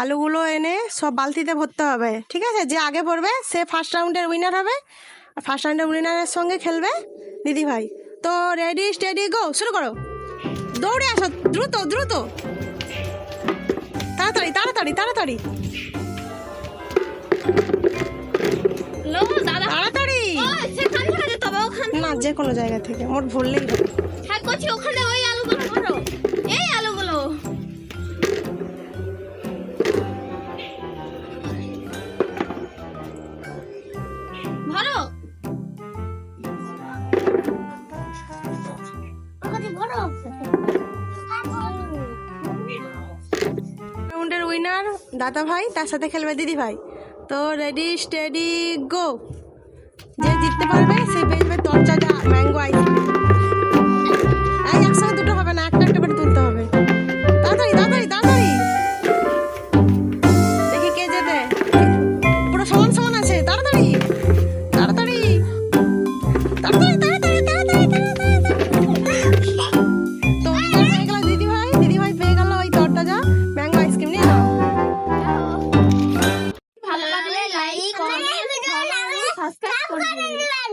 আলুগুলো এনে সব বালতিতে ভরতে হবে, ঠিক আছে? যে আগে ভরবে সে ফার্স্ট রাউন্ডের উইনার হবে, আর ফার্স্ট রাউন্ডের উইনারের সঙ্গে খেলবে দিদি ভাই। তো রেডি স্টেডি গো, শুরু করো। দৌড়ে আসো, দ্রুত দ্রুত, তাড়াতাড়ি তাড়াতাড়ি তাড়াতাড়ি তাড়াতাড়ি। না, যে কোনো জায়গা থেকে, মোট ভরলেই হবে। ওখানে ওই আলুগুলো ভরো, এই আলুগুলো ভরো, রাউন্ডের উইনার দাদা ভাই, তার সাথে খেলবে দিদি ভাই। তো রেডি স্টেডি গো। যে জিততে পারবে সে পেয়ে তরচাটা ম্যাঙ্গো আইসক্রিম। একসঙ্গে দুটো হবে না, একটা একটা করে তুলতে হবে। তাড়াতাড়ি তাড়াতাড়ি তাড়াতাড়ি, দেখি কে যেতে। পুরো সমান সমান আছে, তাড়াতাড়ি তাড়াতাড়ি তাড়াতাড়ি তাড়াতাড়ি তাড়াতাড়ি তাড়াতাড়ি। তো পেয়ে গেল দিদি ভাই, দিদি ভাই পেয়ে গেল ওই তরতাজা ম্যাঙ্গো আইসক্রিম। নিয়ে নাও। ভালো লাগলে লাইক, কমেন্ট, সাবস্ক্রাইব করে দিন।